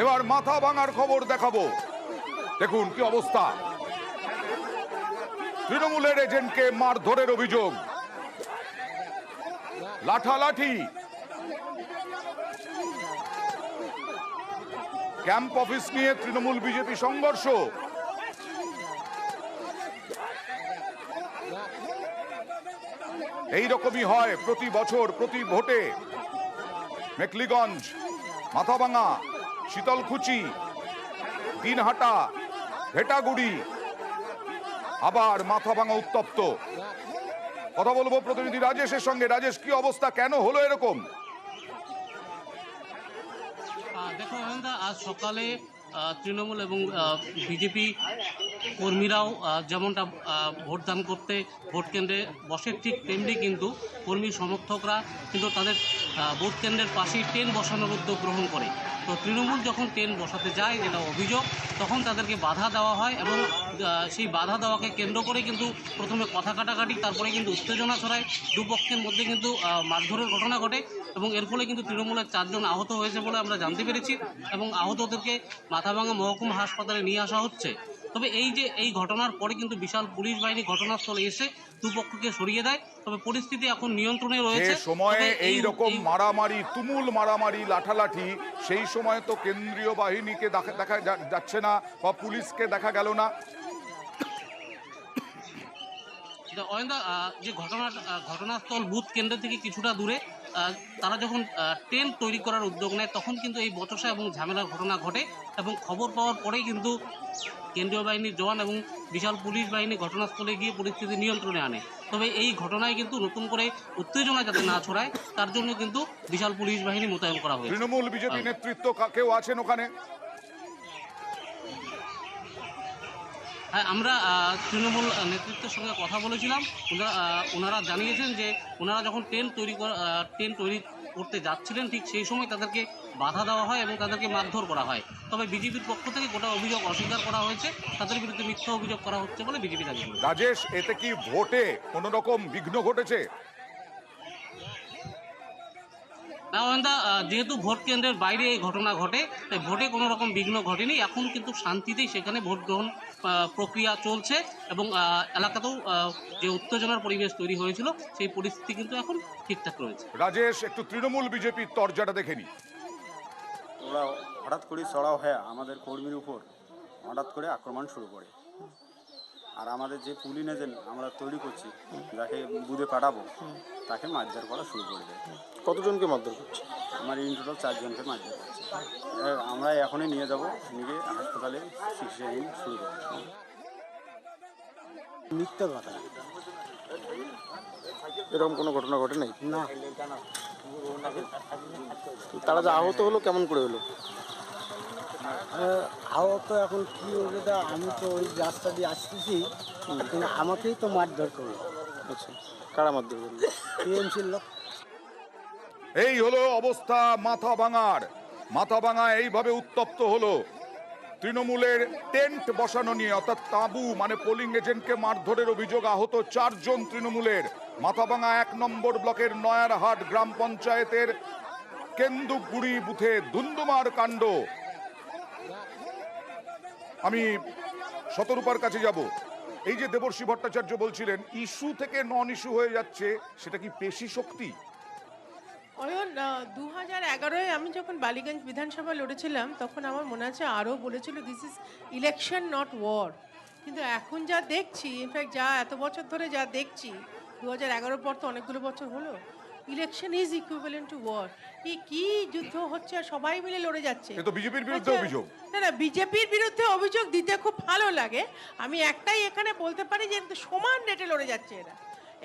এবার মাথা ভাঙার খবর দেখাবো। দেখুন কি অবস্থা, তৃণমূলের এজেন্টকে মারধরের অভিযোগ, লাঠালাঠি, ক্যাম্প অফিস নিয়ে তৃণমূল বিজেপি সংঘর্ষ। এইরকমই হয় প্রতি বছর প্রতি ভোটে। মেখলিগঞ্জ, মাথাভাঙা, শীতলকুচি, দিনহাটা, ভেটাগুড়ি, আবার মাথাভাঙা উত্তপ্ত। কথা বলবো প্রতিনিধি রাজেশের সঙ্গে। রাজেশ, কি অবস্থা, কেন হলো এরকম? দেখো আজ সকালে তৃণমূল এবং বিজেপি কর্মীরাও যেমনটা ভোটদান করতে ভোট কেন্দ্রে বসে, ঠিক তেমনি কিন্তু কর্মী সমর্থকরা কিন্তু তাদের ভোট কেন্দ্রের পাশেই টেন্ট বসানোর উদ্যোগ গ্রহণ করে। তো তৃণমূল যখন টেন্ট বসাতে যায়, যেটা অভিযোগ, তখন তাদেরকে বাধা দেওয়া হয় এবং সেই বাধা দেওয়াকে কেন্দ্র করে কিন্তু প্রথমে কথা কাটাকাটি, তারপরে কিন্তু উত্তেজনা ছড়ায়, দুপক্ষের মধ্যে কিন্তু মারধরের ঘটনা ঘটে এবং এর ফলে কিন্তু তৃণমূলের 4 জন আহত হয়েছে বলে আমরা জানতে পেরেছি এবং আহতদেরকে মাথাভাঙা মহকুমা হাসপাতালে নিয়ে আসা হচ্ছে। তবে এই ঘটনার পরে কিন্তু বিশাল পুলিশ বাহিনী ঘটনাস্থলে এসে দুপক্ষকে সরিয়ে দেয়। তবে পরিস্থিতি এখন নিয়ন্ত্রণে রয়েছে। সময়ে এই রকম মারামারি, তুমুল মারামারি, লাঠালাঠি, সেই সময় তো কেন্দ্রীয় বাহিনীকে দেখা যাচ্ছে না বা পুলিশকে দেখা গেল না। যে ঘটনাস্থল বুথ কেন্দ্র থেকে কিছুটা দূরে তারা যখন টেন্ট তৈরি করার উদ্যোগ নেয়, তখন কিন্তু এই বচসা এবং ঝামেলার ঘটনা ঘটে এবং খবর পাওয়ার পরেই কিন্তু কেন্দ্রীয় বাহিনীর জওয়ান এবং বিশাল পুলিশ বাহিনী ঘটনাস্থলে গিয়ে পরিস্থিতি নিয়ন্ত্রণে আনে। তবে এই ঘটনায় কিন্তু নতুন করে উত্তেজনা যাতে না ছড়ায়, তার জন্য কিন্তু বিশাল পুলিশ বাহিনী মোতায়েন করা হয়েছে। তৃণমূল বিজেপি নেতৃত্ব কেউ আছেন ওখানে? হ্যাঁ, আমরা তৃণমূল নেতৃত্বের সঙ্গে কথা বলেছিলাম। ওনারা জানিয়েছেন যে ওনারা যখন টেন্ট তৈরি করতে যাচ্ছিলেন, ঠিক সেই সময় তাদেরকে বাধা দেওয়া হয় এবং তাদেরকে মারধর করা হয়। তবে বিজেপির পক্ষ থেকে গোটা অভিযোগ অস্বীকার করা হয়েছে, তাদের বিরুদ্ধে মিথ্যা অভিযোগ করা হচ্ছে বলে বিজেপি দাবি করেছে। রাজেশ, এতে কি ভোটে কোনো রকম বিঘ্ন ঘটেছে? না, যেহেতু ভোট কেন্দ্রের বাইরে এই ঘটনা ঘটে, তাই ভোটে কোনো রকম বিঘ্ন ঘটেনি। এখন কিন্তু শান্তিতেই সেখানে ভোট গ্রহণ প্রক্রিয়া চলছে এবং এলাকাতেও যে উত্তেজনার পরিবেশ তৈরি হয়েছিল, সেই পরিস্থিতি কিন্তু এখন ঠিকঠাক রয়েছে। রাজেশ, একটু তৃণমূল বিজেপির তরজাটা দেখে নি। ওরা হঠাৎ করে চড়াও হয়ে আমাদের কর্মীর উপর হঠাৎ করে আক্রমণ শুরু করে। আর আমাদের যে পুলিশ এজেন্ট আমরা তৈরি করছি, যাকে বুধে পাঠাবো, তাকে মারধর করা শুরু করে দেয়। কতজনকে মারধর করছে? আমার ইন টোটাল 4 জনকে মারধর করছে। আমরা এখনই নিয়ে যাব, নিয়ে হাসপাতালে চিকিৎসা শুরু করবো। মিথ্যা কথা, এরকম কোনো ঘটনা ঘটে নাই না। তারা যে আহত হলো কেমন করে হলো? আহত এখন কি হয়ে যায়, আমি তো ওই রাস্তা দিয়ে আসতেছি, কিন্তু আমাকেই তো মারধর করলো। আচ্ছা, কারা মারধর করলো? টিএমসির লোক। এই হলো অবস্থা মাথাভাঙা এইভাবে উত্তপ্ত হলো তৃণমূলের টেন্ট বসানো নিয়ে, অর্থাৎ তাঁবু মানে পোলিং এজেন্টকে মারধরের অভিযোগ, আহত 4 জন তৃণমূলের। মাথাভাঙা 1 নম্বর ব্লকের নয়ারহাট গ্রাম পঞ্চায়েতের কেন্দুগুড়ি বুথে ধুন্ধুমার কাণ্ড। আমি শতরূপার কাছে যাব। এই যে দেবর্ষী ভট্টাচার্য বলছিলেন ইস্যু থেকে নন ইস্যু হয়ে যাচ্ছে, সেটা কি পেশি শক্তি? অয়ন, 2011-এ আমি যখন বালিগঞ্জ বিধানসভা লড়েছিলাম, তখন আমার মনে আছে আরও বলেছিল this is election not war. কিন্তু এখন যা দেখছি, ইনফ্যাক্ট যা এত বছর ধরে যা দেখছি, 2011 পর তো অনেকগুলো বছর হলো, election is equivalent to war. কি যুদ্ধ হচ্ছে, আর সবাই মিলে লড়ে যাচ্ছে। এ তো বিজেপির বিরুদ্ধে অভিযোগ। না, বিজেপির বিরুদ্ধে অভিযোগ দিতে খুব ভালো লাগে। আমি একটাই এখানে বলতে পারি যে সমান রেটে লড়ে যাচ্ছে এরা।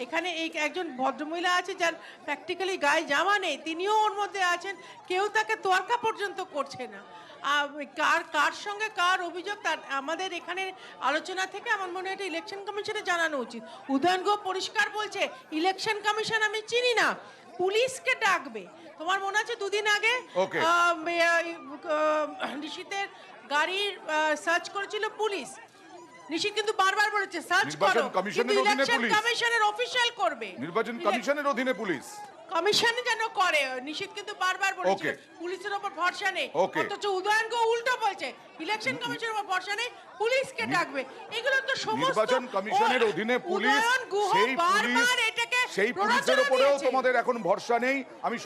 এখানে এই একজন ভদ্রমহিলা আছে যার প্র্যাকটিক্যালি গায়ে জামা নেই, তিনিও ওর মধ্যে আছেন, কেউ তাকে তোয়াক্কা পর্যন্ত করছে না। কার সঙ্গে কার অভিযোগ, তার আমাদের এখানে আলোচনা থেকে আমার মনে হয় এটা ইলেকশন কমিশনে জানানো উচিত। উদয়ন গুহ পরিষ্কার বলছে ইলেকশন কমিশন আমি চিনি না, পুলিশকে ডাকবে। তোমার মনে আছে 2 দিন আগে নিশীথের গাড়ির সার্চ করেছিল পুলিশ। নিশীথ কিন্তু বারবার বলেছে সার্চ করো, কিন্তু ইলেকশন কমিশনের অফিশিয়াল করবে, নির্বাচন কমিশনের অধীনে পুলিশ কমিশন যেন করে। নিশীথ কিন্তু বারবার বলেছে পুলিশ পুলিশের ওপর ভরসা নেই, Okay. অথচ উদয়নকে উল্টো বলছে ইলেকশন কমিশনের ওপর ভরসা নেই, পুলিশকে ডাকবে। এগুলো তো সমস্ত নির্বাচন কমিশনের অধীনে পুলিশ, উদয়ন গুহ সেই বারবার পুলিশ, এটাকে সেই পুলিশের প্ররোচনা উপরেও দিয়েছে। তোমাদের এখন ভরসা নেই। আমি